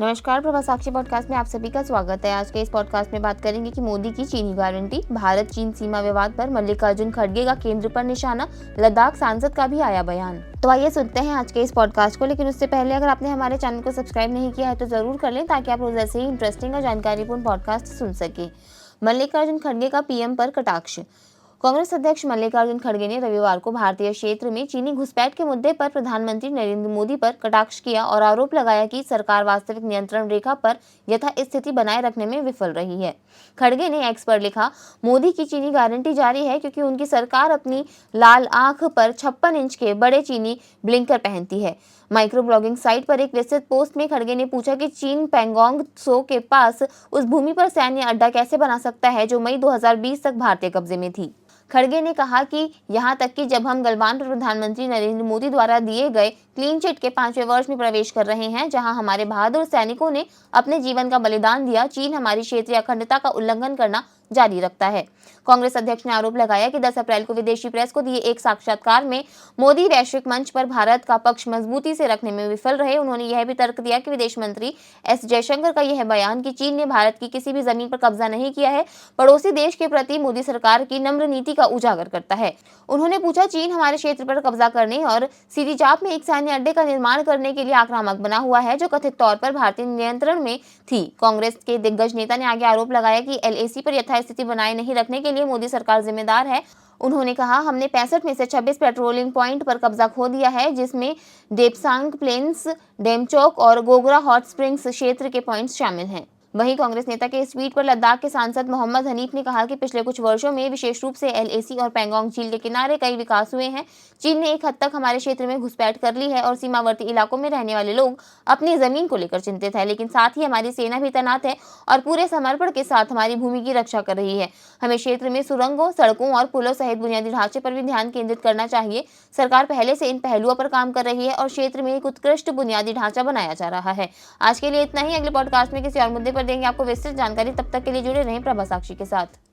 नमस्कार, प्रभा साक्षी पॉडकास्ट में आप सभी का स्वागत है। आज के इस पॉडकास्ट में बात करेंगे कि मोदी की चीनी गारंटी, भारत चीन सीमा विवाद पर मल्लिकार्जुन खड़गे का केंद्र पर निशाना, लद्दाख सांसद का भी आया बयान। तो आइए सुनते हैं आज के इस पॉडकास्ट को। लेकिन उससे पहले अगर आपने हमारे चैनल को सब्सक्राइब नहीं किया है तो जरूर कर लें, ताकि आप रोज ऐसे ही इंटरेस्टिंग और जानकारीपूर्ण पॉडकास्ट सुन सके। मल्लिकार्जुन खड़गे का पीएम पर कटाक्ष। कांग्रेस अध्यक्ष मल्लिकार्जुन खड़गे ने रविवार को भारतीय क्षेत्र में चीनी घुसपैठ के मुद्दे पर प्रधानमंत्री नरेंद्र मोदी पर कटाक्ष किया और आरोप लगाया कि सरकार वास्तविक नियंत्रण रेखा पर यथास्थिति बनाए रखने में विफल रही है। खड़गे ने एक्स पर लिखा, मोदी की चीनी गारंटी जारी है क्योंकि उनकी सरकार अपनी लाल आंख पर 56 इंच के बड़े चीनी ब्लिंकर पहनती है। माइक्रो ब्लॉगिंग साइट पर एक विस्तृत पोस्ट में खड़गे ने पूछा कि चीन पैंगोंग त्सो के पास उस भूमि पर सैन्य अड्डा कैसे बना सकता है जो मई 2020 तक भारतीय कब्जे में थी। खड़गे ने कहा कि यहां तक कि जब हम गलवान पर प्रधानमंत्री नरेंद्र मोदी द्वारा दिए गए क्लीन चिट के 5वें वर्ष में प्रवेश कर रहे हैं, जहां हमारे बहादुर सैनिकों ने अपने जीवन का बलिदान दिया, चीन हमारी क्षेत्रीय अखंडता का उल्लंघन करना जारी रखता है। कांग्रेस अध्यक्ष ने आरोप लगाया कि 10 अप्रैल को विदेशी प्रेस को दिए एक साक्षात्कार में मोदी वैश्विक मंच पर भारत का पक्ष मजबूती से रखने में विफल रहे। उन्होंने यह भी तर्क दिया कि विदेश मंत्री एस जयशंकर का यह बयान कि चीन ने भारत की किसी भी जमीन पर कब्जा नहीं किया है, पड़ोसी देश के प्रति मोदी सरकार की नम्र नीति का उजागर करता है। उन्होंने पूछा, चीन हमारे क्षेत्र पर कब्जा करने और सिरिजाप में एक सैन्य अड्डे का निर्माण करने के लिए आक्रामक बना हुआ है, जो कथित तौर पर भारतीय नियंत्रण में थी। कांग्रेस के दिग्गज नेता ने आगे आरोप लगाया कि एलएसी पर यथास्थिति बनाए नहीं रखने के लिए मोदी सरकार जिम्मेदार है। उन्होंने कहा, हमने 65 में से 26 पेट्रोलिंग पॉइंट पर कब्जा खो दिया है, जिसमें देपसांग प्लेन्स, डेमचोक और गोगरा हॉट स्प्रिंग्स क्षेत्र के पॉइंट्स शामिल हैं। वहीं कांग्रेस नेता के इस ट्वीट पर लद्दाख के सांसद मोहम्मद हनीफ ने कहा कि पिछले कुछ वर्षों में विशेष रूप से एलएसी और पैंगोंग झील के किनारे कई विकास हुए हैं। चीन ने एक हद तक हमारे क्षेत्र में घुसपैठ कर ली है और सीमावर्ती इलाकों में रहने वाले लोग अपनी जमीन को लेकर चिंतित है, लेकिन साथ ही हमारी सेना भी तैनात है और पूरे समर्पण के साथ हमारी भूमि की रक्षा कर रही है। हमें क्षेत्र में सुरंगों, सड़कों और पुलों सहित बुनियादी ढांचे पर भी ध्यान केंद्रित करना चाहिए। सरकार पहले से इन पहलुओं पर काम कर रही है और क्षेत्र में एक उत्कृष्ट बुनियादी ढांचा बनाया जा रहा है। आज के लिए इतना ही। अगले पॉडकास्ट में किसी और मुद्दे पर देंगे आपको विस्तृत जानकारी। तब तक के लिए जुड़े रहें प्रभा साक्षी के साथ।